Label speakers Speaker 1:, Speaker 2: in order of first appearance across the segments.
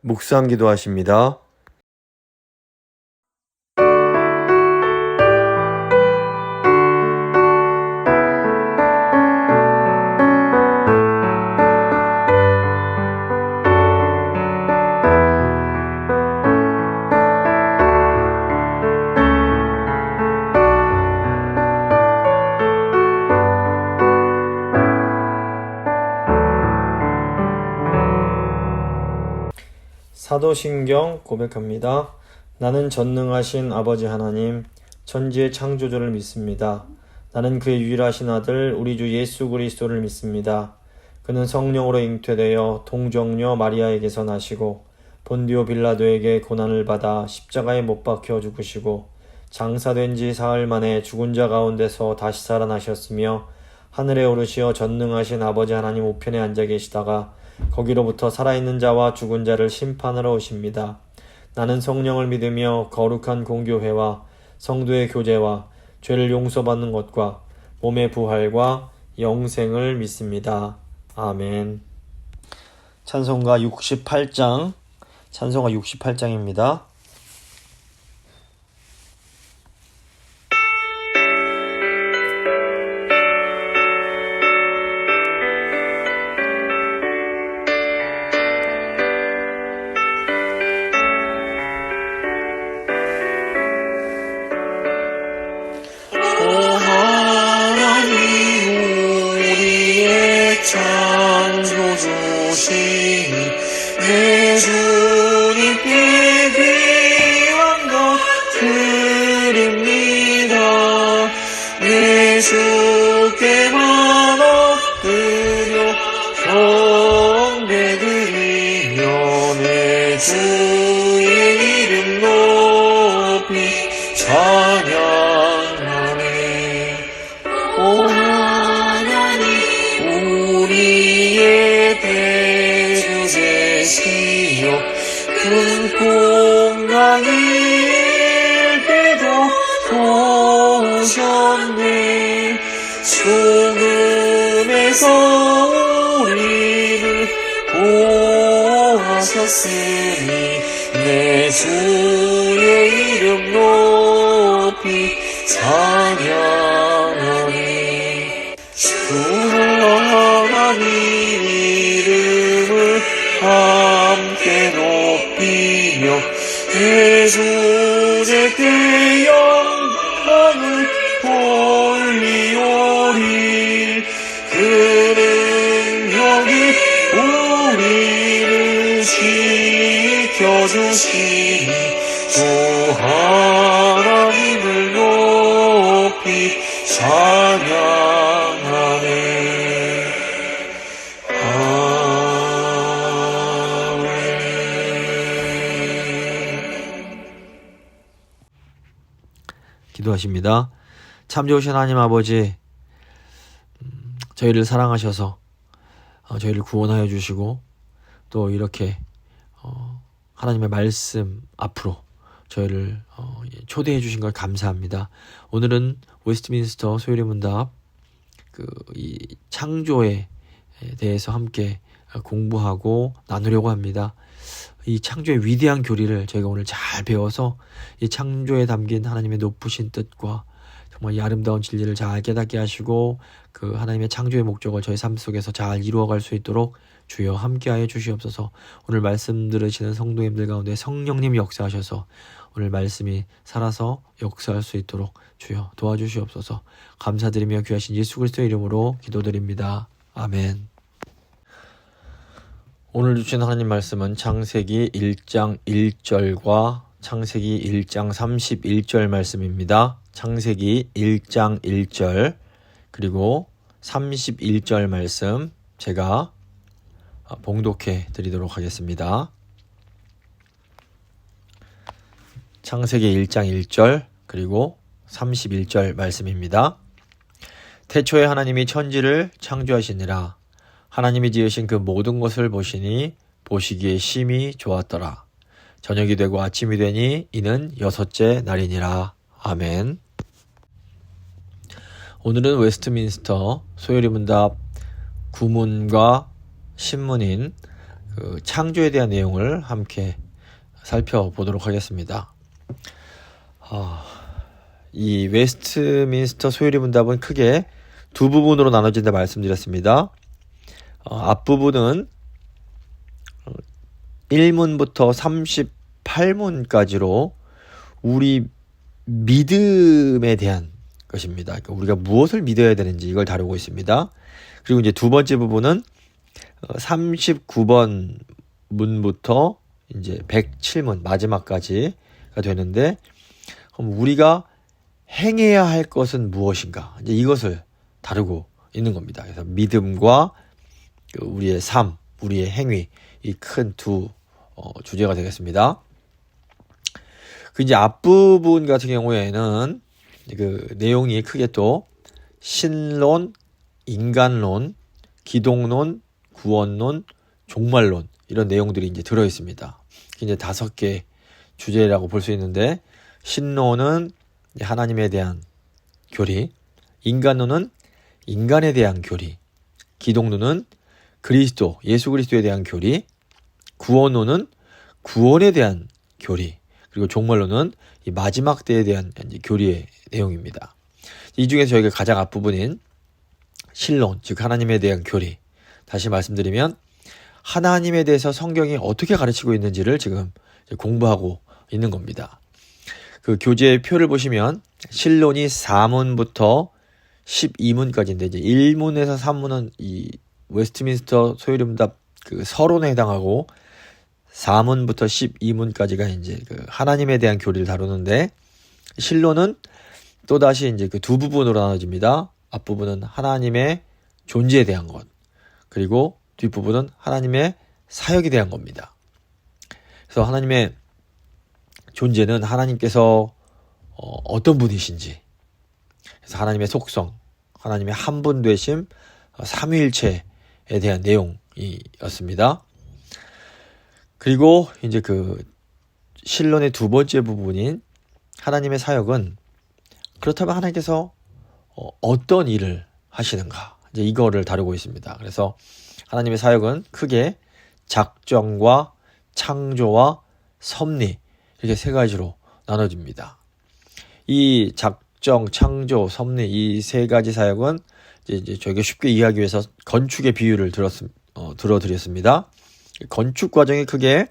Speaker 1: 묵상 기도하십니다. 사도신경 고백합니다. 나는 전능하신 아버지 하나님, 천지의 창조주를 믿습니다. 나는 그의 유일하신 아들 우리 주 예수 그리스도를 믿습니다. 그는 성령으로 잉태되어 동정녀 마리아에게서 나시고 본디오 빌라도에게 고난을 받아 십자가에 못 박혀 죽으시고 장사된 지 사흘 만에 죽은 자 가운데서 다시 살아나셨으며 하늘에 오르시어 전능하신 아버지 하나님 우편에 앉아 계시다가 거기로부터 살아있는 자와 죽은 자를 심판하러 오십니다. 나는 성령을 믿으며 거룩한 공교회와 성도의 교제와 죄를 용서받는 것과 몸의 부활과 영생을 믿습니다. 아멘. 찬송가 68장입니다.
Speaker 2: 내 주님께 귀한 것 드립니다. 내 주께만 엎드려 경배드리며 내 주의 이름 높이 찬양하네. 오 하나님 우리의 대주 되시어 큰 공강일 때도 도우셨네. 죽음에서 우리를 구하셨으니 내 주의 이름 높이 찬양하네. 주 하나님 이름을 함께 높이며 대주제께 영광을 돌리오리. 그 능력이 우리를 지켜주시니 주 하나님을 높이 찬양하네.
Speaker 1: 기도하십니다. 참 좋으신 하나님 아버지, 저희를 사랑하셔서 저희를 구원하여 주시고 또 이렇게 하나님의 말씀 앞으로 저희를 초대해 주신 걸 감사합니다. 오늘은 웨스트민스터 소요리 문답 이 창조에 대해서 함께 공부하고 나누려고 합니다. 이 창조의 위대한 교리를 저희가 오늘 잘 배워서 이 창조에 담긴 하나님의 높으신 뜻과 정말 이 아름다운 진리를 잘 깨닫게 하시고 그 하나님의 창조의 목적을 저희 삶 속에서 잘 이루어갈 수 있도록 주여 함께하여 주시옵소서. 오늘 말씀 들으시는 성도님들 가운데 성령님 역사하셔서 오늘 말씀이 살아서 역사할 수 있도록 주여 도와주시옵소서. 감사드리며 귀하신 예수 그리스도의 이름으로 기도드립니다. 아멘. 오늘 주신 하나님 말씀은 창세기 1장 1절과 창세기 1장 31절 말씀입니다. 창세기 1장 1절 그리고 31절 말씀 제가 봉독해 드리도록 하겠습니다. 창세기 1장 1절 그리고 31절 말씀입니다. 태초에 하나님이 천지를 창조하시니라. 하나님이 지으신 그 모든 것을 보시니 보시기에 심히 좋았더라. 저녁이 되고 아침이 되니 이는 여섯째 날이니라. 아멘. 오늘은 웨스트민스터 소요리 문답 구문과 신문인 그 창조에 대한 내용을 함께 살펴보도록 하겠습니다. 이 웨스트민스터 소요리 문답은 크게 두 부분으로 나눠진다 말씀드렸습니다. 앞부분은 1문부터 38문까지로 우리 믿음에 대한 것입니다. 그러니까 우리가 무엇을 믿어야 되는지 이걸 다루고 있습니다. 그리고 이제 두 번째 부분은 39번 문부터 이제 107문 마지막까지가 되는데, 그럼 우리가 행해야 할 것은 무엇인가? 이제 이것을 다루고 있는 겁니다. 그래서 믿음과 우리의 삶, 우리의 행위, 이 큰 두 주제가 되겠습니다. 그 이제 앞부분 같은 경우에는 그 내용이 크게 또 신론, 인간론, 기독론, 구원론, 종말론 이런 내용들이 이제 들어 있습니다. 이제 5개 주제라고 볼 수 있는데, 신론은 하나님에 대한 교리, 인간론은 인간에 대한 교리, 기독론은 그리스도, 예수 그리스도에 대한 교리, 구원론은 구원에 대한 교리, 그리고 종말론은 이 마지막 때에 대한 이제 교리의 내용입니다. 이 중에서 저희가 가장 앞부분인 신론, 즉 하나님에 대한 교리, 다시 말씀드리면 하나님에 대해서 성경이 어떻게 가르치고 있는지를 지금 공부하고 있는 겁니다. 그 교재 표를 보시면 신론이 4문부터 12문까지인데, 이제 1문에서 3문은 이 웨스트민스터 소요리 문답 그 서론에 해당하고, 4문부터 12문까지가 이제 그 하나님에 대한 교리를 다루는데, 신론은 또다시 이제 그 두 부분으로 나눠집니다. 앞부분은 하나님의 존재에 대한 것, 그리고 뒷부분은 하나님의 사역에 대한 겁니다. 그래서 하나님의 존재는 하나님께서 어떤 분이신지, 그래서 하나님의 속성, 하나님의 한 분 되심, 삼위일체에 대한 내용이었습니다. 그리고 이제 그 신론의 두 번째 부분인 하나님의 사역은, 그렇다면 하나님께서 어떤 일을 하시는가, 이제 이거를 다루고 있습니다. 그래서 하나님의 사역은 크게 작정과 창조와 섭리, 이렇게 세 가지로 나눠집니다. 이 작정, 창조, 섭리, 이 세 가지 사역은 이제 저희가 쉽게 이해하기 위해서 건축의 비유를 들어드렸습니다. 건축 과정이 크게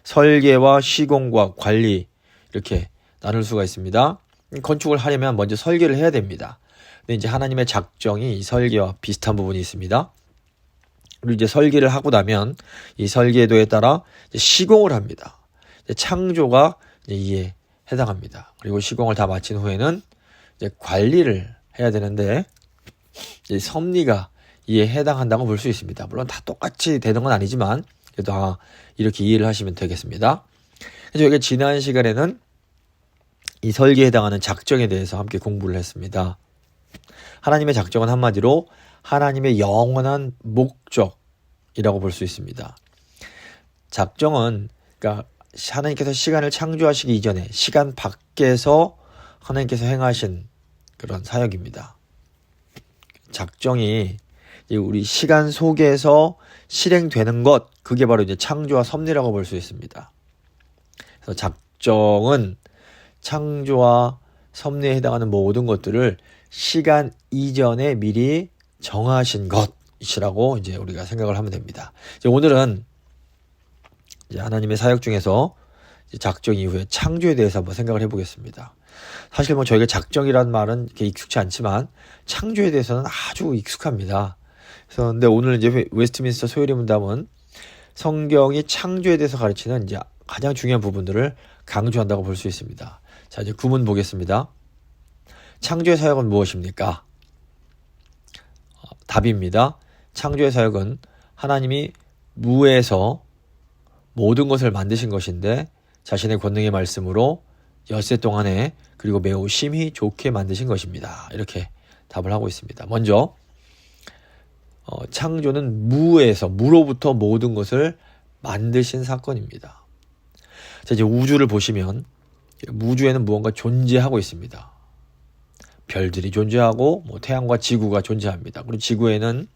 Speaker 1: 설계와 시공과 관리, 이렇게 나눌 수가 있습니다. 건축을 하려면 먼저 설계를 해야 됩니다. 근데 이제 하나님의 작정이 이 설계와 비슷한 부분이 있습니다. 그리고 이제 설계를 하고 나면 이 설계도에 따라 이제 시공을 합니다. 이제 창조가 이제 이에 해당합니다. 그리고 시공을 다 마친 후에는 이제 관리를 해야 되는데, 이제 섭리가 이에 해당한다고 볼 수 있습니다. 물론 다 똑같이 되는 건 아니지만 그래도 이렇게 이해를 하시면 되겠습니다. 그래서 저희가 지난 시간에는 이 설계에 해당하는 작정에 대해서 함께 공부를 했습니다. 하나님의 작정은 한마디로 하나님의 영원한 목적이라고 볼 수 있습니다. 작정은 그러니까 하나님께서 시간을 창조하시기 이전에 시간 밖에서 하나님께서 행하신 그런 사역입니다. 작정이 우리 시간 속에서 실행되는 것, 그게 바로 이제 창조와 섭리라고 볼 수 있습니다. 그래서 작정은 창조와 섭리에 해당하는 모든 것들을 시간 이전에 미리 정하신 것이라고 이제 우리가 생각을 하면 됩니다. 이제 오늘은 이제 하나님의 사역 중에서 이제 작정 이후에 창조에 대해서 한번 생각을 해보겠습니다. 사실 뭐 저희가 작정이라는 말은 이렇게 익숙치 않지만 창조에 대해서는 아주 익숙합니다. 그래서 근데 오늘 이제 웨스트민스터 소요리 문답은 성경이 창조에 대해서 가르치는 이제 가장 중요한 부분들을 강조한다고 볼 수 있습니다. 자, 이제 구문 보겠습니다. 창조의 사역은 무엇입니까? 답입니다. 창조의 사역은 하나님이 무에서 모든 것을 만드신 것인데 자신의 권능의 말씀으로 엿새 동안에 그리고 매우 심히 좋게 만드신 것입니다. 이렇게 답을 하고 있습니다. 먼저 창조는 무로부터 모든 것을 만드신 사건입니다. 자, 이제 우주를 보시면 우주에는 무언가 존재하고 있습니다. 별들이 존재하고 태양과 지구가 존재합니다. 그리고 지구에는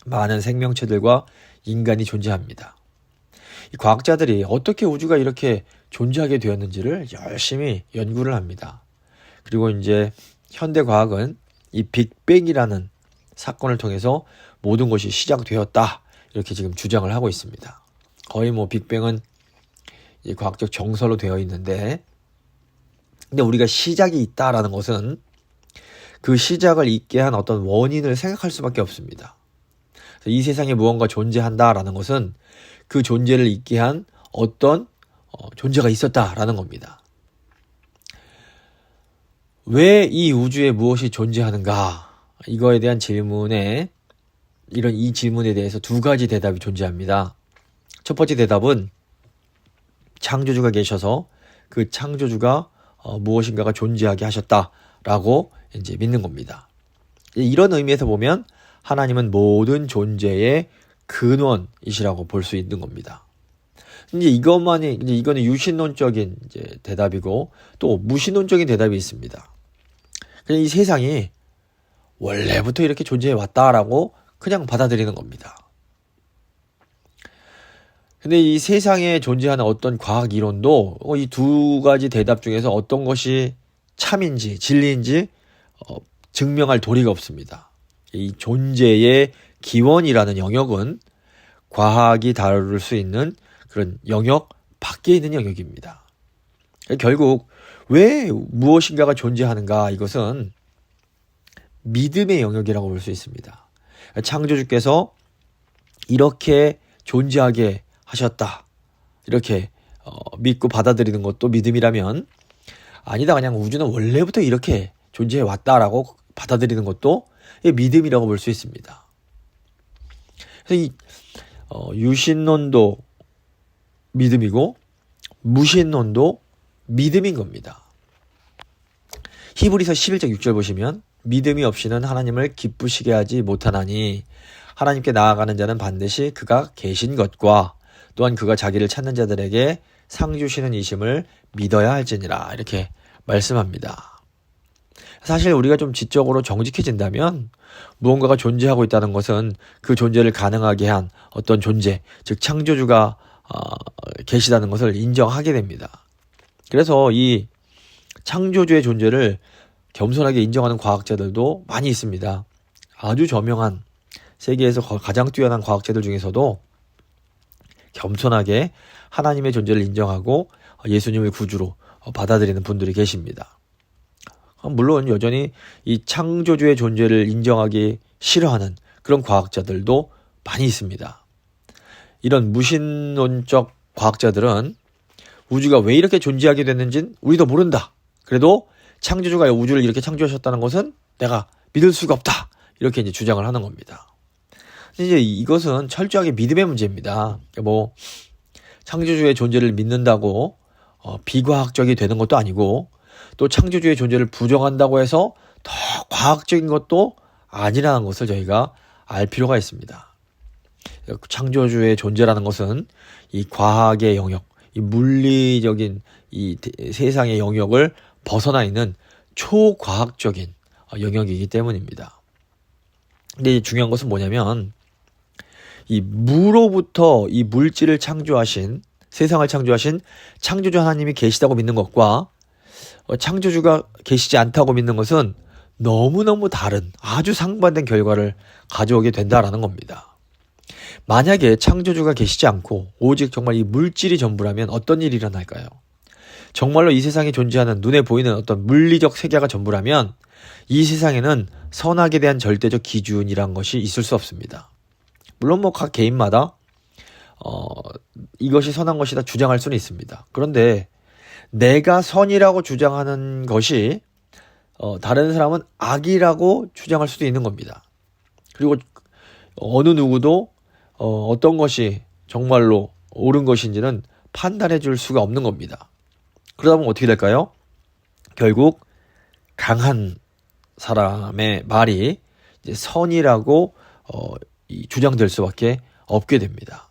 Speaker 1: 많은 생명체들과 인간이 존재합니다. 이 과학자들이 어떻게 우주가 이렇게 존재하게 되었는지를 열심히 연구를 합니다. 그리고 이제 현대 과학은 이 빅뱅이라는 사건을 통해서 모든 것이 시작되었다, 이렇게 지금 주장을 하고 있습니다. 거의 뭐 빅뱅은 이 과학적 정설로 되어 있는데, 근데 우리가 시작이 있다라는 것은 그 시작을 있게 한 어떤 원인을 생각할 수밖에 없습니다. 이 세상에 무언가 존재한다라는 것은 그 존재를 있게 한 어떤 존재가 있었다라는 겁니다. 왜 이 우주에 무엇이 존재하는가? 이거에 대한 질문에, 이 질문에 대해서 두 가지 대답이 존재합니다. 첫 번째 대답은 창조주가 계셔서 그 창조주가 무엇인가가 존재하게 하셨다라고 이제 믿는 겁니다. 이런 의미에서 보면 하나님은 모든 존재의 근원이시라고 볼 수 있는 겁니다. 이제 이거는 유신론적인 이제 대답이고, 또 무신론적인 대답이 있습니다. 그냥 이 세상이 원래부터 이렇게 존재해 왔다라고 그냥 받아들이는 겁니다. 근데 이 세상에 존재하는 어떤 과학 이론도 이 두 가지 대답 중에서 어떤 것이 참인지 진리인지 증명할 도리가 없습니다. 이 존재의 기원이라는 영역은 과학이 다룰 수 있는 그런 영역 밖에 있는 영역입니다. 결국 왜 무엇인가가 존재하는가, 이것은 믿음의 영역이라고 볼 수 있습니다. 창조주께서 이렇게 존재하게 하셨다, 이렇게 믿고 받아들이는 것도 믿음이라면, 아니다, 그냥 우주는 원래부터 이렇게 존재해 왔다라고 받아들이는 것도 믿음이라고 볼 수 있습니다. 그래서 이 유신론도 믿음이고 무신론도 믿음인 겁니다. 히브리서 11장 6절 보시면, 믿음이 없이는 하나님을 기쁘시게 하지 못하나니 하나님께 나아가는 자는 반드시 그가 계신 것과 또한 그가 자기를 찾는 자들에게 상 주시는 이심을 믿어야 할지니라, 이렇게 말씀합니다. 사실 우리가 좀 지적으로 정직해진다면 무언가가 존재하고 있다는 것은 그 존재를 가능하게 한 어떤 존재, 즉 창조주가 계시다는 것을 인정하게 됩니다. 그래서 이 창조주의 존재를 겸손하게 인정하는 과학자들도 많이 있습니다. 아주 저명한, 세계에서 가장 뛰어난 과학자들 중에서도 겸손하게 하나님의 존재를 인정하고 예수님을 구주로 받아들이는 분들이 계십니다. 물론 여전히 이 창조주의 존재를 인정하기 싫어하는 그런 과학자들도 많이 있습니다. 이런 무신론적 과학자들은 우주가 왜 이렇게 존재하게 됐는지는 우리도 모른다, 그래도 창조주가 우주를 이렇게 창조하셨다는 것은 내가 믿을 수가 없다, 이렇게 이제 주장을 하는 겁니다. 이제 이것은 철저하게 믿음의 문제입니다. 뭐 창조주의 존재를 믿는다고 비과학적이 되는 것도 아니고, 또 창조주의 존재를 부정한다고 해서 더 과학적인 것도 아니라는 것을 저희가 알 필요가 있습니다. 창조주의 존재라는 것은 이 과학의 영역, 이 물리적인 이 세상의 영역을 벗어나 있는 초과학적인 영역이기 때문입니다. 근데 중요한 것은 뭐냐면, 이 무로부터 이 물질을 창조하신, 세상을 창조하신 창조주 하나님이 계시다고 믿는 것과 창조주가 계시지 않다고 믿는 것은 너무너무 다른, 아주 상반된 결과를 가져오게 된다라는 겁니다. 만약에 창조주가 계시지 않고 오직 정말 이 물질이 전부라면 어떤 일이 일어날까요? 정말로 이 세상에 존재하는 눈에 보이는 어떤 물리적 세계가 전부라면 이 세상에는 선악에 대한 절대적 기준이란 것이 있을 수 없습니다. 물론 뭐 각 개인마다 이것이 선한 것이다 주장할 수는 있습니다. 그런데 내가 선이라고 주장하는 것이 다른 사람은 악이라고 주장할 수도 있는 겁니다. 그리고 어느 누구도 어떤 것이 정말로 옳은 것인지는 판단해 줄 수가 없는 겁니다. 그러다 보면 어떻게 될까요? 결국 강한 사람의 말이 이제 선이라고 주장될 수밖에 없게 됩니다.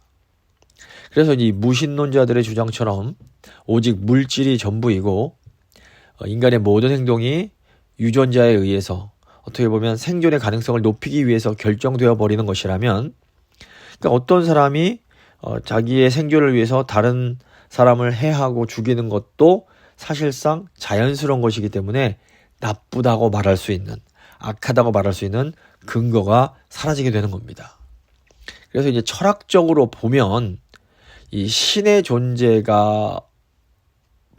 Speaker 1: 그래서 이 무신론자들의 주장처럼 오직 물질이 전부이고 인간의 모든 행동이 유전자에 의해서 어떻게 보면 생존의 가능성을 높이기 위해서 결정되어 버리는 것이라면, 그러니까 어떤 사람이 자기의 생존을 위해서 다른 사람을 해하고 죽이는 것도 사실상 자연스러운 것이기 때문에 나쁘다고 말할 수 있는, 악하다고 말할 수 있는 근거가 사라지게 되는 겁니다. 그래서 이제 철학적으로 보면 이 신의 존재가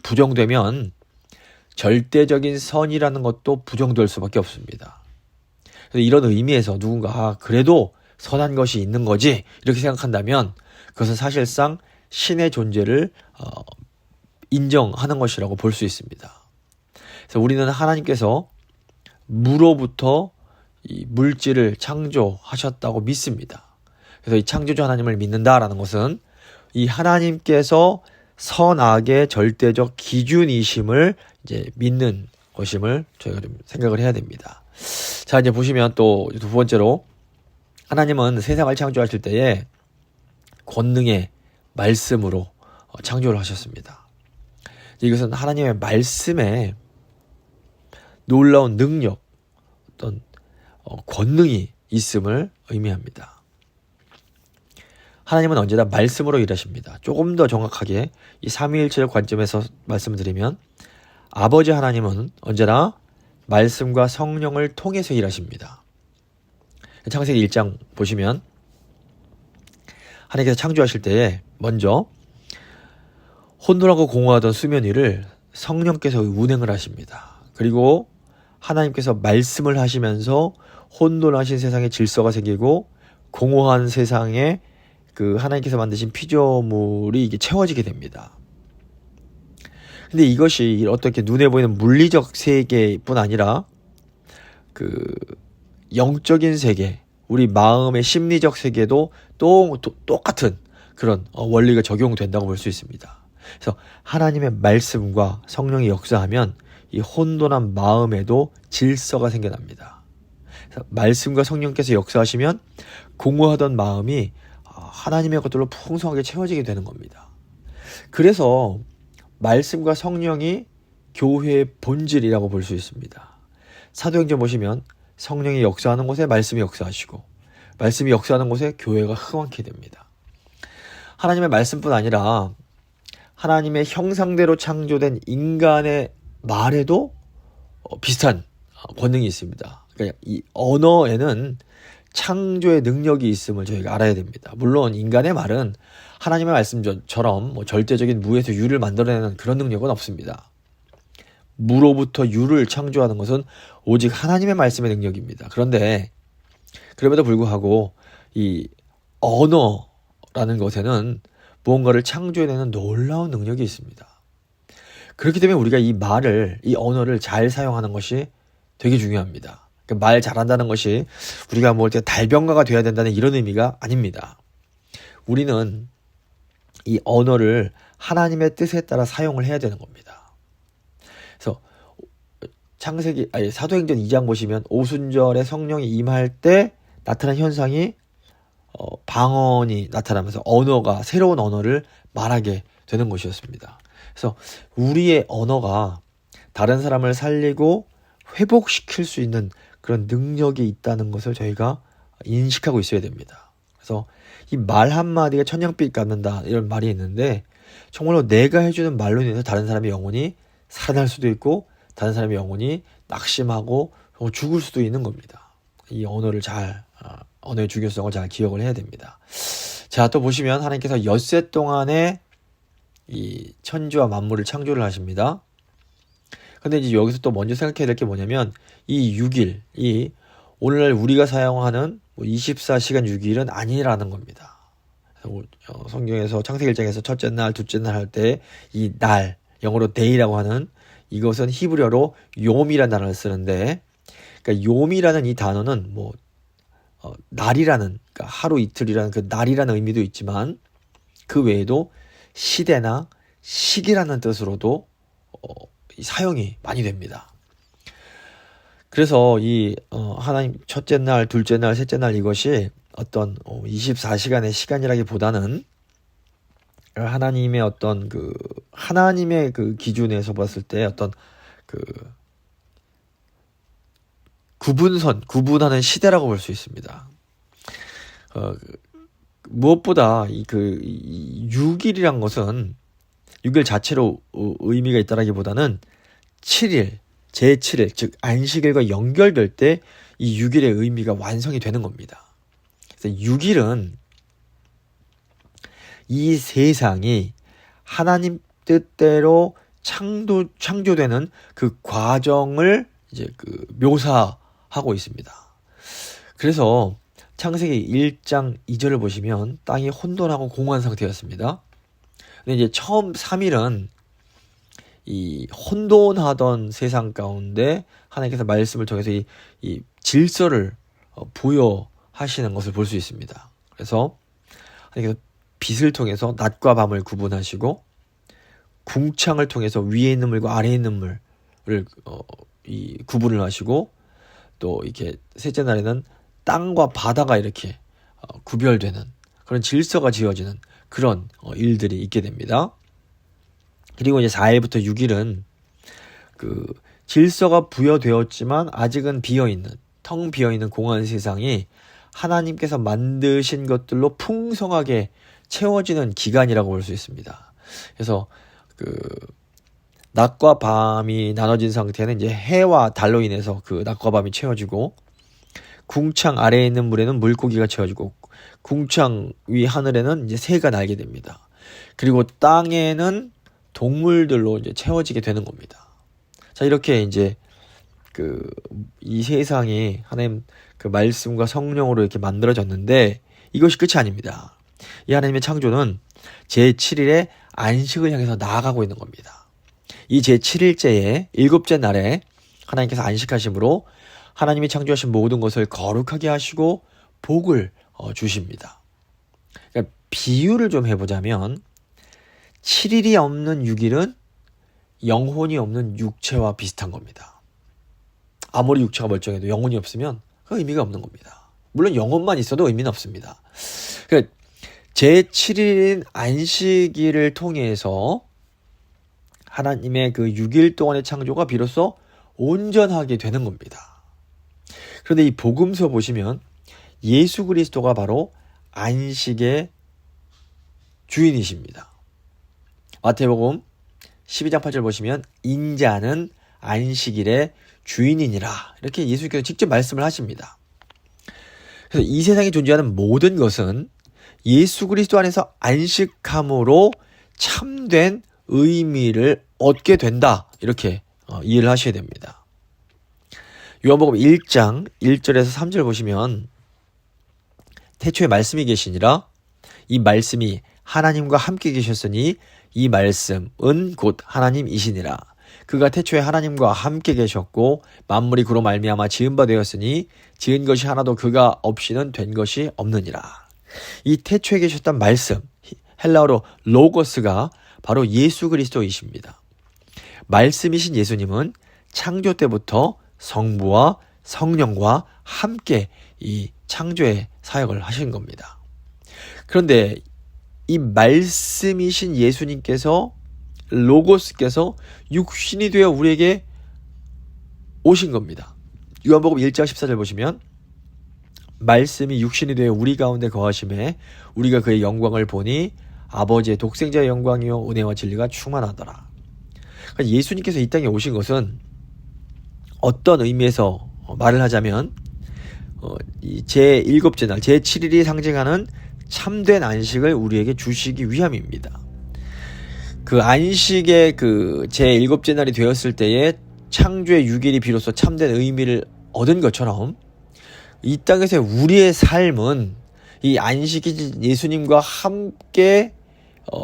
Speaker 1: 부정되면 절대적인 선이라는 것도 부정될 수밖에 없습니다. 그래서 이런 의미에서 누군가 그래도 선한 것이 있는 거지 이렇게 생각한다면 그것은 사실상 신의 존재를 인정하는 것이라고 볼 수 있습니다. 그래서 우리는 하나님께서 무로부터 이 물질을 창조하셨다고 믿습니다. 그래서 이 창조주 하나님을 믿는다라는 것은 이 하나님께서 선악의 절대적 기준이심을 이제 믿는 것임을 저희가 좀 생각을 해야 됩니다. 자, 이제 보시면 또 두 번째로 하나님은 세상을 창조하실 때에 권능의 말씀으로 창조를 하셨습니다. 이것은 하나님의 말씀에 놀라운 능력, 어떤 권능이 있음을 의미합니다. 하나님은 언제나 말씀으로 일하십니다. 조금 더 정확하게 이 삼위일체의 관점에서 말씀을 드리면 아버지 하나님은 언제나 말씀과 성령을 통해서 일하십니다. 창세기 1장 보시면 하나님께서 창조하실 때에 먼저 혼돈하고 공허하던 수면 위를 성령께서 운행을 하십니다. 그리고 하나님께서 말씀을 하시면서 혼돈하신 세상에 질서가 생기고 공허한 세상에 그 하나님께서 만드신 피조물이 이게 채워지게 됩니다. 근데 이것이 어떻게 눈에 보이는 물리적 세계뿐 아니라 그 영적인 세계, 우리 마음의 심리적 세계도 또 똑같은 그런 원리가 적용된다고 볼 수 있습니다. 그래서 하나님의 말씀과 성령이 역사하면 이 혼돈한 마음에도 질서가 생겨납니다. 그래서 말씀과 성령께서 역사하시면 공허하던 마음이 하나님의 것들로 풍성하게 채워지게 되는 겁니다. 그래서 말씀과 성령이 교회의 본질이라고 볼 수 있습니다. 사도행전 보시면 성령이 역사하는 곳에 말씀이 역사하시고 말씀이 역사하는 곳에 교회가 흥왕케 됩니다. 하나님의 말씀뿐 아니라 하나님의 형상대로 창조된 인간의 말에도 비슷한 권능이 있습니다. 그러니까 이 언어에는 창조의 능력이 있음을 저희가 알아야 됩니다. 물론 인간의 말은 하나님의 말씀처럼 절대적인 무에서 유를 만들어내는 그런 능력은 없습니다. 무로부터 유를 창조하는 것은 오직 하나님의 말씀의 능력입니다. 그런데 그럼에도 불구하고 이 언어라는 것에는 무언가를 창조해내는 놀라운 능력이 있습니다. 그렇기 때문에 우리가 이 말을, 이 언어를 잘 사용하는 것이 되게 중요합니다. 말 잘한다는 것이 우리가 뭐 달변가가 돼야 된다는 이런 의미가 아닙니다. 우리는 이 언어를 하나님의 뜻에 따라 사용을 해야 되는 겁니다. 그래서 사도행전 2장 보시면 오순절에 성령이 임할 때 나타난 현상이 방언이 나타나면서 언어가 새로운 언어를 말하게 되는 것이었습니다. 그래서 우리의 언어가 다른 사람을 살리고 회복시킬 수 있는 그런 능력이 있다는 것을 저희가 인식하고 있어야 됩니다. 그래서 이 말 한마디가 천냥빛 갚는다 이런 말이 있는데 정말로 내가 해주는 말로 인해서 다른 사람의 영혼이 살아날 수도 있고 다른 사람의 영혼이 낙심하고 죽을 수도 있는 겁니다. 이 언어의 중요성을 잘 기억을 해야 됩니다. 자, 또 보시면 하나님께서 엿새 동안에 이 천지와 만물을 창조를 하십니다. 근데 이제 여기서 또 먼저 생각해야 될 게 뭐냐면 이 6일, 이 오늘날 우리가 사용하는 24시간 6일은 아니라는 겁니다. 성경에서 창세기 1장에서 첫째 날, 둘째 날 할 때 이 날, 영어로 day라고 하는 이것은 히브리어로 욤이라는 단어를 쓰는데, 그러니까 욤이라는 이 단어는 날이라는, 그러니까 하루 이틀이라는 그 날이라는 의미도 있지만 그 외에도 시대나 시기라는 뜻으로도 사용이 많이 됩니다. 그래서 이 하나님 첫째 날, 둘째 날, 셋째 날 이것이 어떤 24시간의 시간이라기보다는 하나님의 어떤 하나님의 그 기준에서 봤을 때 어떤 구분하는 시대라고 볼 수 있습니다. 무엇보다 이 6일이란 것은 6일 자체로 의미가 있다라기보다는 7일, 제7일, 즉 안식일과 연결될 때 이 6일의 의미가 완성이 되는 겁니다. 그래서 6일은 이 세상이 하나님 뜻대로 창조되는 그 과정을 이제 묘사하고 있습니다. 그래서 창세기 1장 2절을 보시면 땅이 혼돈하고 공허한 상태였습니다. 근데 이제 처음 3일은 이 혼돈하던 세상 가운데 하나님께서 말씀을 통해서 이 질서를 부여하시는 것을 볼 수 있습니다. 그래서 하나님께서 빛을 통해서 낮과 밤을 구분하시고 궁창을 통해서 위에 있는 물과 아래에 있는 물을 이 구분을 하시고 또 이렇게 셋째 날에는 땅과 바다가 이렇게 구별되는 그런 질서가 지어지는 그런 일들이 있게 됩니다. 그리고 이제 4일부터 6일은 그 질서가 부여되었지만 아직은 텅 비어있는 공허한 세상이 하나님께서 만드신 것들로 풍성하게 채워지는 기간이라고 볼 수 있습니다. 그래서 낮과 밤이 나눠진 상태는 이제 해와 달로 인해서 그 낮과 밤이 채워지고 궁창 아래에 있는 물에는 물고기가 채워지고 궁창 위 하늘에는 이제 새가 날게 됩니다. 그리고 땅에는 동물들로 이제 채워지게 되는 겁니다. 자, 이렇게 이제 이 세상이 하나님 그 말씀과 성령으로 이렇게 만들어졌는데 이것이 끝이 아닙니다. 이 하나님의 창조는 제7일에 안식을 향해서 나아가고 있는 겁니다. 이 제7일째에 일곱째 날에 하나님께서 안식하심으로 하나님이 창조하신 모든 것을 거룩하게 하시고 복을 주십니다. 그러니까 비유를 좀 해보자면 7일이 없는 6일은 영혼이 없는 육체와 비슷한 겁니다. 아무리 육체가 멀쩡해도 영혼이 없으면 그 의미가 없는 겁니다. 물론 영혼만 있어도 의미는 없습니다. 그러니까 제7일인 안식일을 통해서 하나님의 그 6일 동안의 창조가 비로소 온전하게 되는 겁니다. 그런데 이 복음서 보시면 예수 그리스도가 바로 안식의 주인이십니다. 마태복음 12장 8절 보시면 인자는 안식일의 주인이니라 이렇게 예수께서 직접 말씀을 하십니다. 그래서 이 세상에 존재하는 모든 것은 예수 그리스도 안에서 안식함으로 참된 의미를 얻게 된다 이렇게 이해를 하셔야 됩니다. 요한복음 1장 1절에서 3절 보시면 태초에 말씀이 계시니라 이 말씀이 하나님과 함께 계셨으니 이 말씀은 곧 하나님이시니라. 그가 태초에 하나님과 함께 계셨고 만물이 그로 말미암아 지은 바 되었으니 지은 것이 하나도 그가 없이는 된 것이 없느니라. 이 태초에 계셨던 말씀, 헬라어로 로고스가 바로 예수 그리스도이십니다. 말씀이신 예수님은 창조 때부터 성부와 성령과 함께 이 창조의 사역을 하신 겁니다. 그런데 이 말씀이신 예수님께서 로고스께서 육신이 되어 우리에게 오신 겁니다. 요한복음 1장 14절 보시면 말씀이 육신이 되어 우리 가운데 거하심에 우리가 그의 영광을 보니 아버지의 독생자의 영광이요 은혜와 진리가 충만하더라. 그러니까 예수님께서 이 땅에 오신 것은 어떤 의미에서 말을 하자면 제7째 날, 제7일이 상징하는 참된 안식을 우리에게 주시기 위함입니다. 그 안식의 제7째 날이 되었을 때에 창조의 6일이 비로소 참된 의미를 얻은 것처럼 이 땅에서 우리의 삶은 이 안식이 예수님과 함께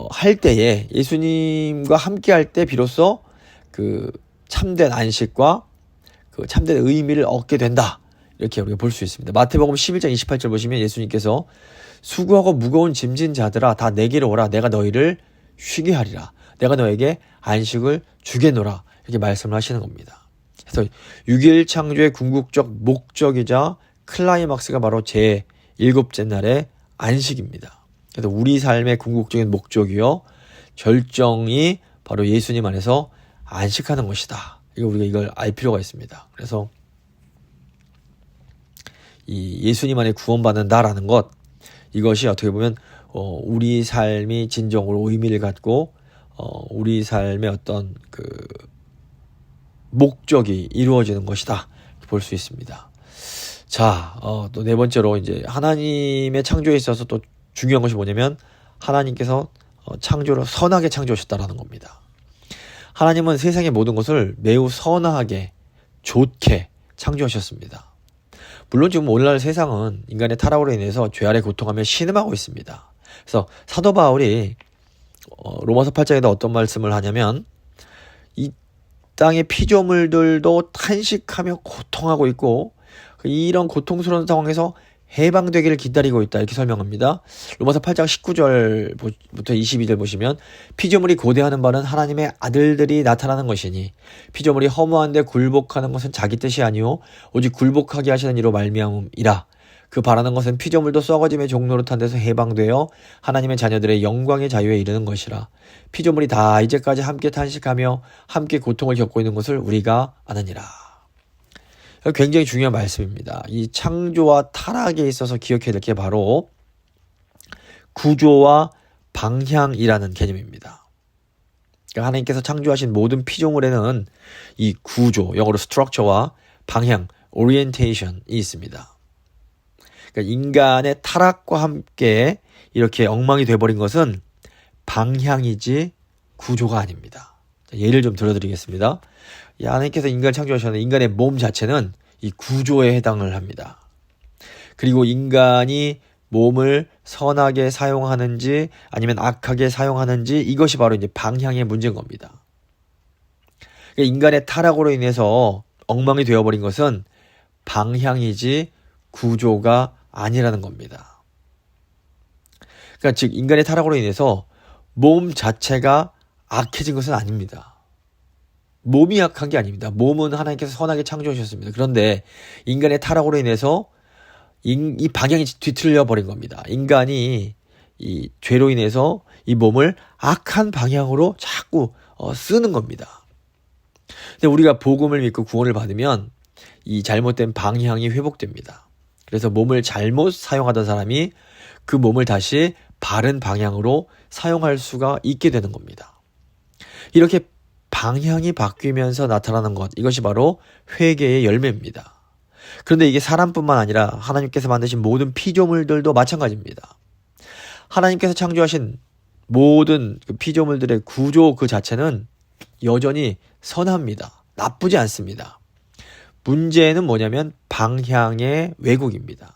Speaker 1: 할 때에 예수님과 함께 할 때 비로소 그 참된 안식과 그 참된 의미를 얻게 된다. 이렇게 우리가 볼 수 있습니다. 마태복음 11장 28절 보시면 예수님께서 수고하고 무거운 짐진 자들아 다 내게로 오라 내가 너희를 쉬게 하리라. 내가 너에게 안식을 주겠노라. 이렇게 말씀을 하시는 겁니다. 그래서 6일 창조의 궁극적 목적이자 클라이막스가 바로 제7째 날의 안식입니다. 그래서 우리 삶의 궁극적인 목적이요 절정이 바로 예수님 안에서 안식하는 것이다. 우리가 이걸 알 필요가 있습니다. 그래서 이 예수님 안에 구원받는다라는 것, 이것이 어떻게 보면 우리 삶이 진정으로 의미를 갖고 우리 삶의 어떤 그 목적이 이루어지는 것이다 볼 수 있습니다. 자, 또 네 번째로 이제 하나님의 창조에 있어서 또 중요한 것이 뭐냐면 하나님께서 창조를 선하게 창조하셨다라는 겁니다. 하나님은 세상의 모든 것을 매우 선하게 좋게 창조하셨습니다. 물론 지금 오늘날 세상은 인간의 타락으로 인해서 죄 아래 고통하며 신음하고 있습니다. 그래서 사도 바울이 로마서 8장에도 어떤 말씀을 하냐면 이 땅의 피조물들도 탄식하며 고통하고 있고 이런 고통스러운 상황에서 해방되기를 기다리고 있다 이렇게 설명합니다. 로마서 8장 19절부터 22절 보시면 피조물이 고대하는 바는 하나님의 아들들이 나타나는 것이니 피조물이 허무한데 굴복하는 것은 자기 뜻이 아니오 오직 굴복하게 하시는 이로 말미암음이라. 그 바라는 것은 피조물도 썩어짐의 종노릇한 데서 해방되어 하나님의 자녀들의 영광의 자유에 이르는 것이라. 피조물이 다 이제까지 함께 탄식하며 함께 고통을 겪고 있는 것을 우리가 아느니라. 굉장히 중요한 말씀입니다. 이 창조와 타락에 있어서 기억해야 될 게 바로 구조와 방향이라는 개념입니다. 그러니까 하나님께서 창조하신 모든 피조물에는 이 구조, 영어로 structure와 방향, orientation이 있습니다. 그러니까 인간의 타락과 함께 이렇게 엉망이 돼버린 것은 방향이지 구조가 아닙니다. 예를 좀 들어드리겠습니다. 하나님께서 인간을 창조하셨는데 인간의 몸 자체는 이 구조에 해당을 합니다. 그리고 인간이 몸을 선하게 사용하는지 아니면 악하게 사용하는지 이것이 바로 이제 방향의 문제인 겁니다. 그러니까 인간의 타락으로 인해서 엉망이 되어버린 것은 방향이지 구조가 아니라는 겁니다. 그러니까 즉 인간의 타락으로 인해서 몸 자체가 악해진 것은 아닙니다. 몸이 악한 게 아닙니다. 몸은 하나님께서 선하게 창조하셨습니다. 그런데 인간의 타락으로 인해서 이 방향이 뒤틀려 버린 겁니다. 인간이 이 죄로 인해서 이 몸을 악한 방향으로 자꾸 쓰는 겁니다. 근데 우리가 복음을 믿고 구원을 받으면 이 잘못된 방향이 회복됩니다. 그래서 몸을 잘못 사용하던 사람이 그 몸을 다시 바른 방향으로 사용할 수가 있게 되는 겁니다. 이렇게 방향이 바뀌면서 나타나는 것, 이것이 바로 회개의 열매입니다. 그런데 이게 사람뿐만 아니라 하나님께서 만드신 모든 피조물들도 마찬가지입니다. 하나님께서 창조하신 모든 그 피조물들의 구조 그 자체는 여전히 선합니다. 나쁘지 않습니다. 문제는 뭐냐면 방향의 왜곡입니다.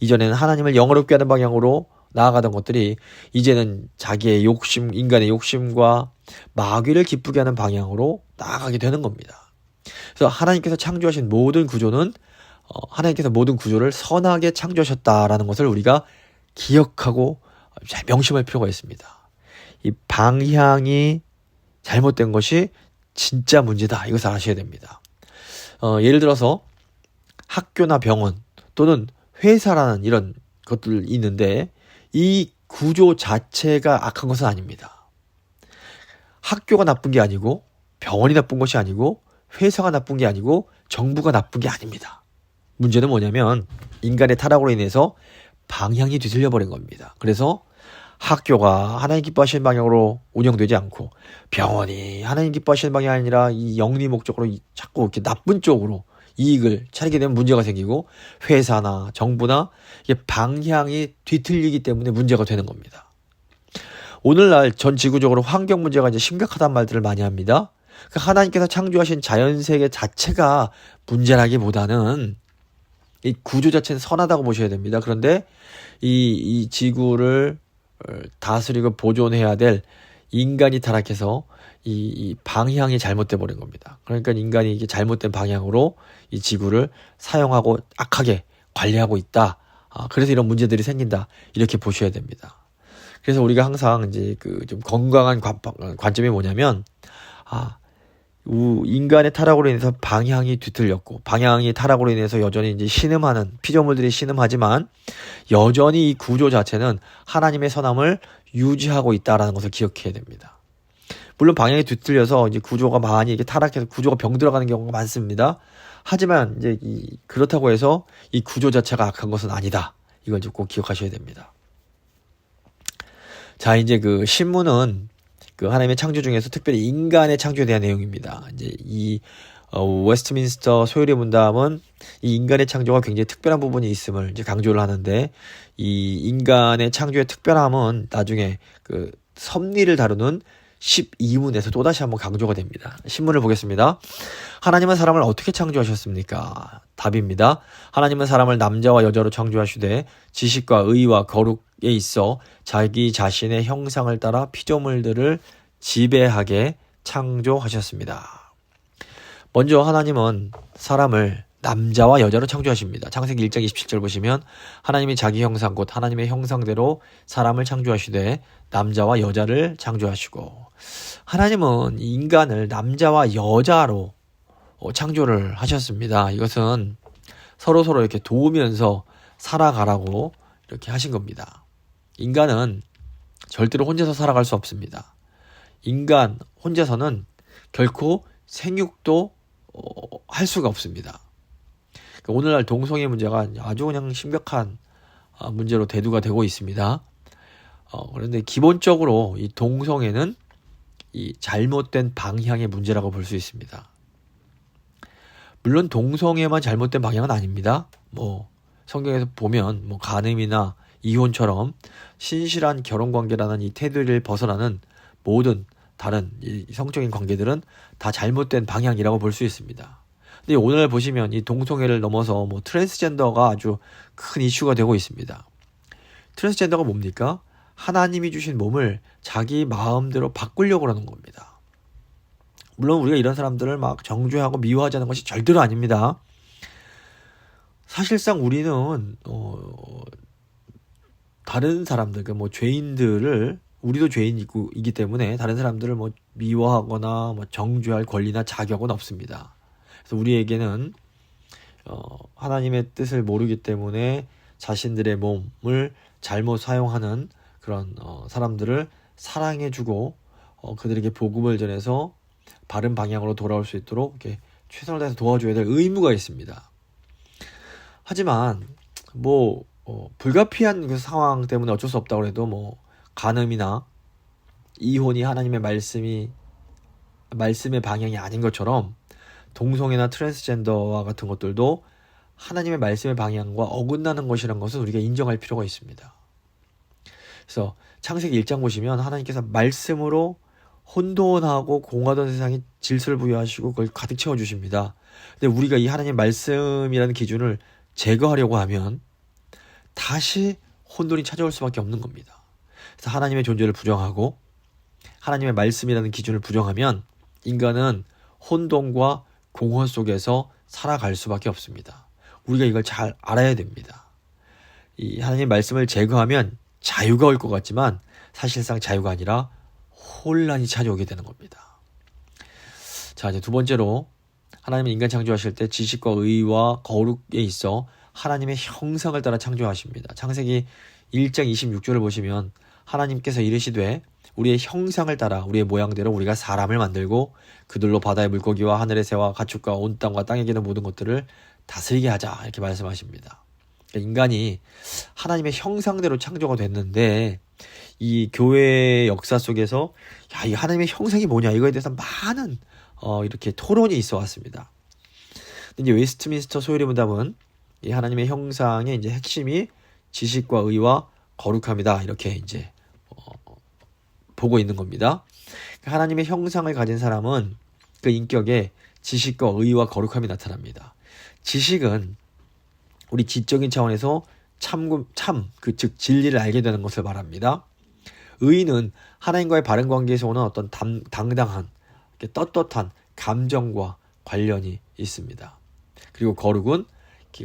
Speaker 1: 이전에는 하나님을 영어롭게 하는 방향으로 나아가던 것들이 이제는 자기의 욕심, 인간의 욕심과 마귀를 기쁘게 하는 방향으로 나아가게 되는 겁니다. 그래서 하나님께서 창조하신 모든 구조는 하나님께서 모든 구조를 선하게 창조하셨다라는 것을 우리가 기억하고 잘 명심할 필요가 있습니다. 이 방향이 잘못된 것이 진짜 문제다. 이것을 아셔야 됩니다. 예를 들어서 학교나 병원 또는 회사라는 이런 것들이 있는데 이 구조 자체가 악한 것은 아닙니다. 학교가 나쁜 게 아니고 병원이 나쁜 것이 아니고 회사가 나쁜 게 아니고 정부가 나쁜 게 아닙니다. 문제는 뭐냐면 인간의 타락으로 인해서 방향이 뒤틀려 버린 겁니다. 그래서 학교가 하나님 기뻐하시는 방향으로 운영되지 않고 병원이 하나님 기뻐하시는 방향이 아니라 이 영리 목적으로 자꾸 이렇게 나쁜 쪽으로 이익을 차리게 되면 문제가 생기고 회사나 정부나 이게 방향이 뒤틀리기 때문에 문제가 되는 겁니다. 오늘날 전 지구적으로 환경 문제가 이제 심각하다는 말들을 많이 합니다. 그러니까 하나님께서 창조하신 자연세계 자체가 문제라기보다는 이 구조 자체는 선하다고 보셔야 됩니다. 그런데 이 지구를 다스리고 보존해야 될 인간이 타락해서 이 방향이 잘못돼 버린 겁니다. 그러니까 인간이 이게 잘못된 방향으로 이 지구를 사용하고 악하게 관리하고 있다. 그래서 이런 문제들이 생긴다. 이렇게 보셔야 됩니다. 그래서 우리가 항상 이제 그 좀 건강한 관점이 뭐냐면 인간의 타락으로 인해서 방향이 뒤틀렸고 방향이 타락으로 인해서 여전히 이제 신음하는 피조물들이 신음하지만 여전히 이 구조 자체는 하나님의 선함을 유지하고 있다라는 것을 기억해야 됩니다. 물론 방향이 뒤틀려서 이제 구조가 많이 이렇게 타락해서 구조가 병들어가는 경우가 많습니다. 하지만 이제 그렇다고 해서 이 구조 자체가 악한 것은 아니다. 이걸 좀 꼭 기억하셔야 됩니다. 자, 이제 그 신문은 그 하나님의 창조 중에서 특별히 인간의 창조에 대한 내용입니다. 이제 이 웨스트민스터 소요리 문답은 이 인간의 창조가 굉장히 특별한 부분이 있음을 이제 강조를 하는데, 이 인간의 창조의 특별함은 나중에 그 섭리를 다루는 12문에서 또다시 한번 강조가 됩니다. 신문을 보겠습니다. 하나님은 사람을 어떻게 창조하셨습니까? 답입니다. 하나님은 사람을 남자와 여자로 창조하시되 지식과 의와 거룩에 있어 자기 자신의 형상을 따라 피조물들을 지배하게 창조하셨습니다. 먼저 하나님은 사람을 남자와 여자로 창조하십니다. 창세기 1장 27절 보시면 하나님이 자기 형상 곧 하나님의 형상대로 사람을 창조하시되 남자와 여자를 창조하시고, 하나님은 인간을 남자와 여자로 창조를 하셨습니다. 이것은 서로 이렇게 도우면서 살아가라고 이렇게 하신 겁니다. 인간은 절대로 혼자서 살아갈 수 없습니다. 인간 혼자서는 결코 생육도 할 수가 없습니다. 오늘날 동성애 문제가 아주 그냥 심각한 문제로 대두가 되고 있습니다. 그런데 기본적으로 이 동성애는 이 잘못된 방향의 문제라고 볼 수 있습니다. 물론 동성애만 잘못된 방향은 아닙니다. 성경에서 보면 간음이나 이혼처럼 신실한 결혼관계라는 이 테두리를 벗어나는 모든 다른 이 성적인 관계들은 다 잘못된 방향이라고 볼 수 있습니다. 근데 오늘 보시면 이 동성애를 넘어서 트랜스젠더가 아주 큰 이슈가 되고 있습니다. 트랜스젠더가 뭡니까? 하나님이 주신 몸을 자기 마음대로 바꾸려고 하는 겁니다. 물론 우리가 이런 사람들을 막 정죄하고 미워하자는 것이 절대로 아닙니다. 사실상 우리는 다른 사람들, 죄인들을, 우리도 죄인이기 때문에 다른 사람들을 미워하거나 정죄할 권리나 자격은 없습니다. 그래서 우리에게는 하나님의 뜻을 모르기 때문에 자신들의 몸을 잘못 사용하는 그런 사람들을 사랑해주고 그들에게 복음을 전해서 바른 방향으로 돌아올 수 있도록 이렇게 최선을 다해서 도와줘야 될 의무가 있습니다. 하지만 불가피한 그 상황 때문에 어쩔 수 없다고 해도 간음이나 이혼이 하나님의 말씀의 방향이 아닌 것처럼 동성애나 트랜스젠더와 같은 것들도 하나님의 말씀의 방향과 어긋나는 것이라는 것은 우리가 인정할 필요가 있습니다. 그래서 창세기 1장 보시면 하나님께서 말씀으로 혼돈하고 공하던 세상에 질서를 부여하시고 그걸 가득 채워주십니다. 근데 우리가 이 하나님의 말씀이라는 기준을 제거하려고 하면 다시 혼돈이 찾아올 수밖에 없는 겁니다. 그래서 하나님의 존재를 부정하고 하나님의 말씀이라는 기준을 부정하면 인간은 혼돈과 공허 속에서 살아갈 수밖에 없습니다. 우리가 이걸 잘 알아야 됩니다. 이 하나님의 말씀을 제거하면 자유가 올 것 같지만 사실상 자유가 아니라 혼란이 찾아오게 되는 겁니다. 자, 이제 두 번째로 하나님은 인간 창조하실 때 지식과 의와 거룩에 있어 하나님의 형상을 따라 창조하십니다. 창세기 1장 26절을 보시면 하나님께서 이르시되 우리의 형상을 따라 우리의 모양대로 우리가 사람을 만들고 그들로 바다의 물고기와 하늘의 새와 가축과 온 땅과 땅에 기는 모든 것들을 다스리게 하자, 이렇게 말씀하십니다. 그러니까 인간이 하나님의 형상대로 창조가 됐는데 이 교회의 역사 속에서 이 하나님의 형상이 뭐냐, 이거에 대해서 많은 이렇게 토론이 있어 왔습니다. 근데 이제 웨스트민스터 소요리 문답은 이 하나님의 형상의 이제 핵심이 지식과 의와 거룩함이다, 이렇게 이제 보고 있는 겁니다. 하나님의 형상을 가진 사람은 그 인격에 지식과 의와 거룩함이 나타납니다. 지식은 우리 지적인 차원에서 즉 진리를 알게 되는 것을 말합니다. 의는 하나님과의 바른 관계에서 오는 어떤 당당한, 떳떳한 감정과 관련이 있습니다. 그리고 거룩은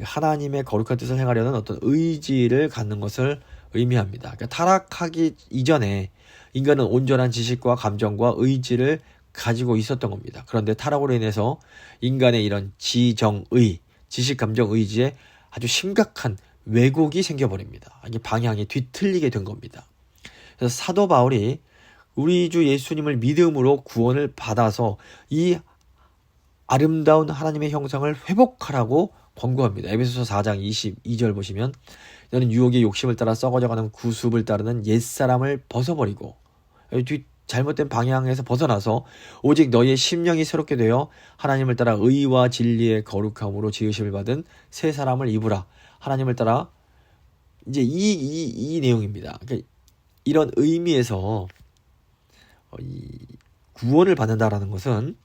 Speaker 1: 하나님의 거룩한 뜻을 행하려는 어떤 의지를 갖는 것을 의미합니다. 그러니까 타락하기 이전에 인간은 온전한 지식과 감정과 의지를 가지고 있었던 겁니다. 그런데 타락으로 인해서 인간의 이런 지정의, 지식, 감정, 의지에 아주 심각한 왜곡이 생겨버립니다. 이게 방향이 뒤틀리게 된 겁니다. 그래서 사도 바울이 우리 주 예수님을 믿음으로 구원을 받아서 이 아름다운 하나님의 형상을 회복하라고 권고합니다. 에베소서 4장 22절 보시면 너는 유혹의 욕심을 따라 썩어져가는 구습을 따르는 옛사람을 벗어버리고 잘못된 방향에서 벗어나서 오직 너희의 심령이 새롭게 되어 하나님을 따라 의와 진리의 거룩함으로 지으심을 받은 새 사람을 입으라. 하나님을 따라 이제 이 내용입니다. 그러니까 이런 의미에서 이 구원을 받는다라는 것은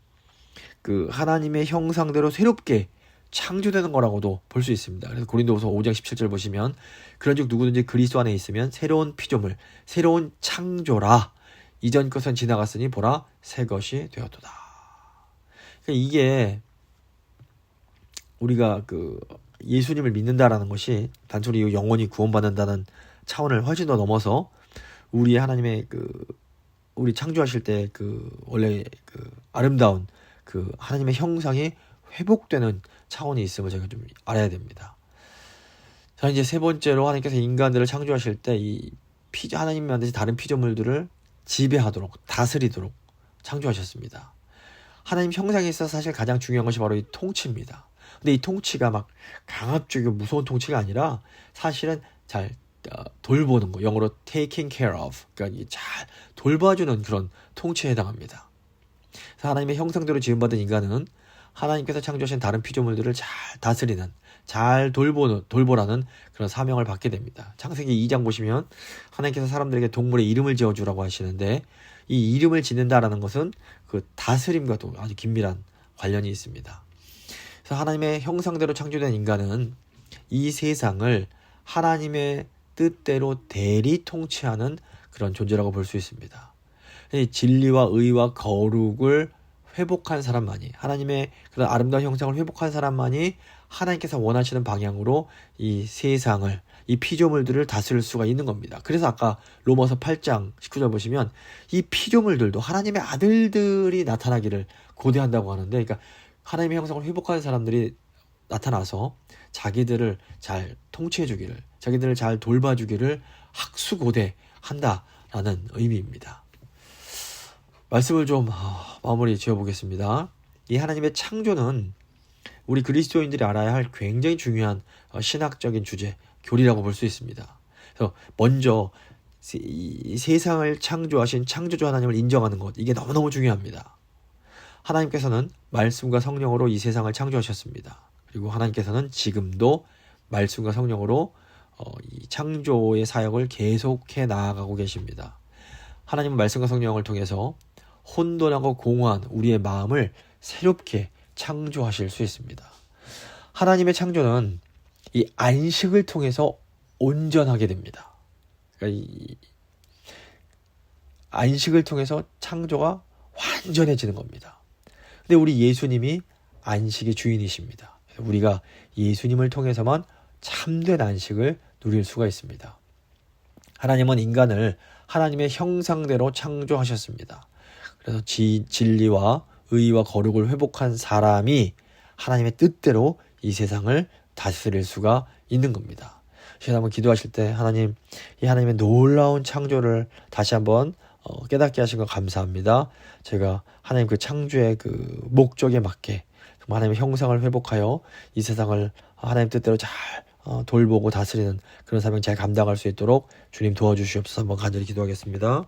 Speaker 1: 그 하나님의 형상대로 새롭게 창조되는 거라고도 볼 수 있습니다. 그래서 고린도후서 5장 17절 보시면 그런즉 누구든지 그리스도 안에 있으면 새로운 피조물, 새로운 창조라. 이전 것은 지나갔으니 보라 새 것이 되었도다. 그러니까 이게 우리가 그 예수님을 믿는다라는 것이 단순히 영원히 구원받는다는 차원을 훨씬 더 넘어서 우리 하나님의 우리 창조하실 때 원래 아름다운 하나님의 형상이 회복되는 차원이 있음을 제가 좀 알아야 됩니다. 자, 이제 세 번째로 하나님께서 인간들을 창조하실 때 하나님이 만드신 다른 피조물들을 지배하도록, 다스리도록 창조하셨습니다. 하나님 형상에 있어서 사실 가장 중요한 것이 바로 이 통치입니다. 근데 이 통치가 막 강압적이고 무서운 통치가 아니라 사실은 잘 돌보는 거, 영어로 taking care of, 그러니까 잘 돌봐주는 그런 통치에 해당합니다. 그래서 하나님의 형상대로 지음받은 인간은 하나님께서 창조하신 다른 피조물들을 잘 다스리는, 잘 돌보라는 그런 사명을 받게 됩니다. 창세기 2장 보시면 하나님께서 사람들에게 동물의 이름을 지어주라고 하시는데 이 이름을 짓는다라는 것은 그 다스림과도 아주 긴밀한 관련이 있습니다. 그래서 하나님의 형상대로 창조된 인간은 이 세상을 하나님의 뜻대로 대리 통치하는 그런 존재라고 볼 수 있습니다. 진리와 의와 거룩을 회복한 사람만이, 하나님의 그런 아름다운 형상을 회복한 사람만이 하나님께서 원하시는 방향으로 이 세상을, 이 피조물들을 다스릴 수가 있는 겁니다. 그래서 아까 로마서 8장 19절 보시면 이 피조물들도 하나님의 아들들이 나타나기를 고대한다고 하는데, 그러니까 하나님의 형상을 회복한 사람들이 나타나서 자기들을 잘 통치해 주기를, 자기들을 잘 돌봐주기를 학수고대한다라는 의미입니다. 말씀을 좀 마무리 지어보겠습니다. 이 하나님의 창조는 우리 그리스도인들이 알아야 할 굉장히 중요한 신학적인 주제, 교리라고 볼 수 있습니다. 그래서 먼저 이 세상을 창조하신 창조주 하나님을 인정하는 것, 이게 너무너무 중요합니다. 하나님께서는 말씀과 성령으로 이 세상을 창조하셨습니다. 그리고 하나님께서는 지금도 말씀과 성령으로 이 창조의 사역을 계속해 나아가고 계십니다. 하나님은 말씀과 성령을 통해서 혼돈하고 공허한 우리의 마음을 새롭게 창조하실 수 있습니다. 하나님의 창조는 이 안식을 통해서 온전하게 됩니다. 그러니까 이 안식을 통해서 창조가 완전해지는 겁니다. 근데 우리 예수님이 안식의 주인이십니다. 우리가 예수님을 통해서만 참된 안식을 누릴 수가 있습니다. 하나님은 인간을 하나님의 형상대로 창조하셨습니다. 그래서 진리와 의와 거룩을 회복한 사람이 하나님의 뜻대로 이 세상을 다스릴 수가 있는 겁니다. 그래서 한번 기도하실 때 하나님, 이 하나님의 놀라운 창조를 다시 한번 깨닫게 하신 것 감사합니다. 제가 하나님 그 창조의 그 목적에 맞게 하나님의 형상을 회복하여 이 세상을 하나님 뜻대로 잘 돌보고 다스리는 그런 사명 잘 감당할 수 있도록 주님 도와주시옵소서. 한번 간절히 기도하겠습니다.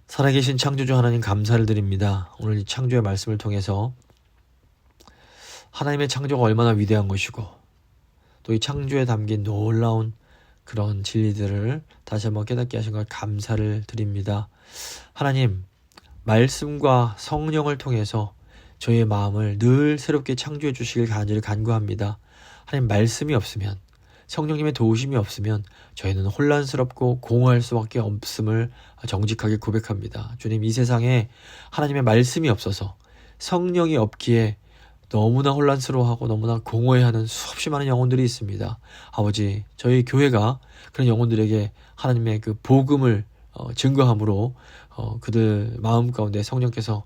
Speaker 1: 살아계신 창조주 하나님 감사를 드립니다. 오늘 이 창조의 말씀을 통해서 하나님의 창조가 얼마나 위대한 것이고 또 이 창조에 담긴 놀라운 그런 진리들을 다시 한번 깨닫게 하신 것 감사를 드립니다. 하나님, 말씀과 성령을 통해서 저희의 마음을 늘 새롭게 창조해 주시길 간절히 간구합니다. 하나님 말씀이 없으면, 성령님의 도우심이 없으면 저희는 혼란스럽고 공허할 수밖에 없음을 정직하게 고백합니다. 주님, 이 세상에 하나님의 말씀이 없어서 성령이 없기에 너무나 혼란스러워하고 너무나 공허해하는 수없이 많은 영혼들이 있습니다. 아버지, 저희 교회가 그런 영혼들에게 하나님의 그 복음을 증거함으로 그들 마음 가운데 성령께서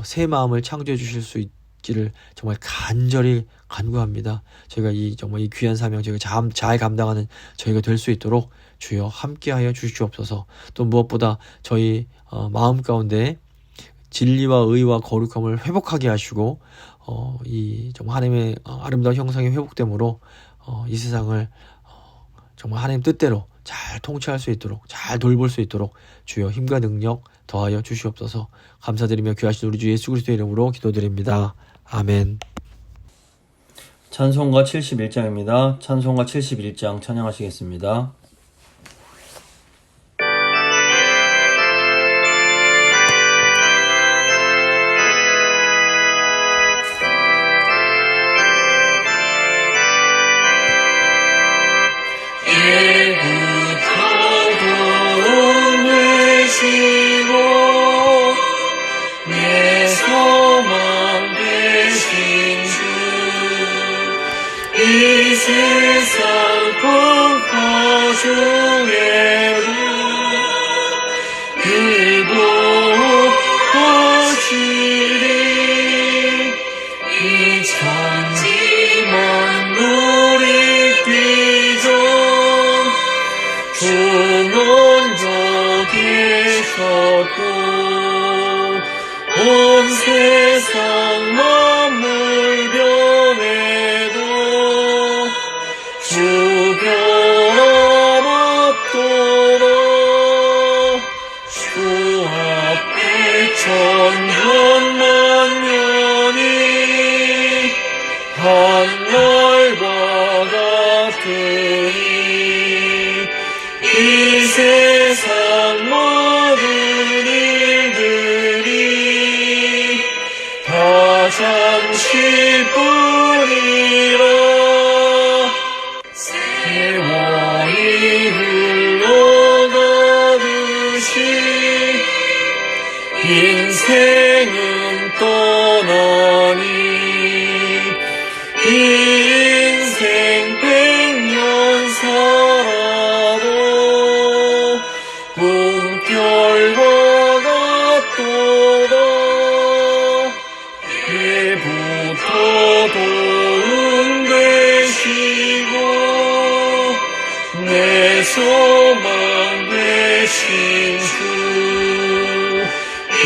Speaker 1: 새 마음을 창조해 주실 수 있기를 정말 간절히 간구합니다. 저희가 정말 이 귀한 사명 저희가 잘 감당하는 저희가 될 수 있도록 주여 함께하여 주시옵소서. 또 무엇보다 저희 마음 가운데 진리와 의와 거룩함을 회복하게 하시고 이 정말 하나님의 아름다운 형상이 회복됨으로 이 세상을 정말 하나님 뜻대로 잘 통치할 수 있도록, 잘 돌볼 수 있도록 주여 힘과 능력 더하여 주시옵소서. 감사드리며 귀하신 우리 주 예수 그리스도의 이름으로 기도드립니다. 아멘.
Speaker 3: 찬송가 71장입니다. 찬송가 71장 찬양하시겠습니다.
Speaker 2: 내 소망 되신 주, 이 세상 풍파 중에도 늘 보호하시리. 이 천지 만물이 뛰죠 주는 저 계셨고 온 세상 만물 변해도 주 변함없도록 주 앞에 천년만년이 한날과 같으니 이 세상 모든 일들이 다 잠시뿐이라. 세월이 흘러가듯이 인생은 떠나니 이 인생 100년 살아도 꿈결과 같도다. 때부터 도움 되시고 내 소망 되신 주,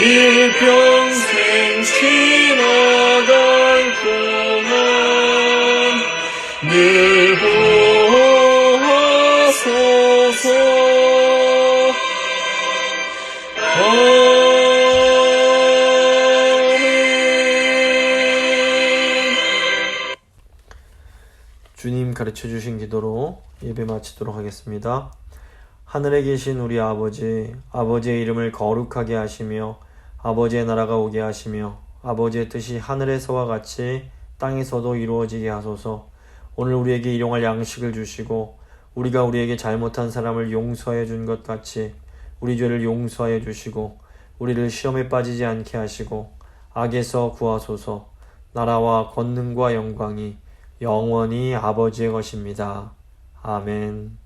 Speaker 2: 일평생 지나갈 동안 늘 보호하소서.
Speaker 1: 주님 가르쳐 주신 기도로 예배 마치도록 하겠습니다. 하늘에 계신 우리 아버지, 아버지의 이름을 거룩하게 하시며 아버지의 나라가 오게 하시며 아버지의 뜻이 하늘에서와 같이 땅에서도 이루어지게 하소서. 오늘 우리에게 일용할 양식을 주시고 우리가 우리에게 잘못한 사람을 용서해 준 것 같이 우리 죄를 용서하여 주시고 우리를 시험에 빠지지 않게 하시고 악에서 구하소서. 나라와 권능과 영광이 영원히 아버지의 것입니다. 아멘.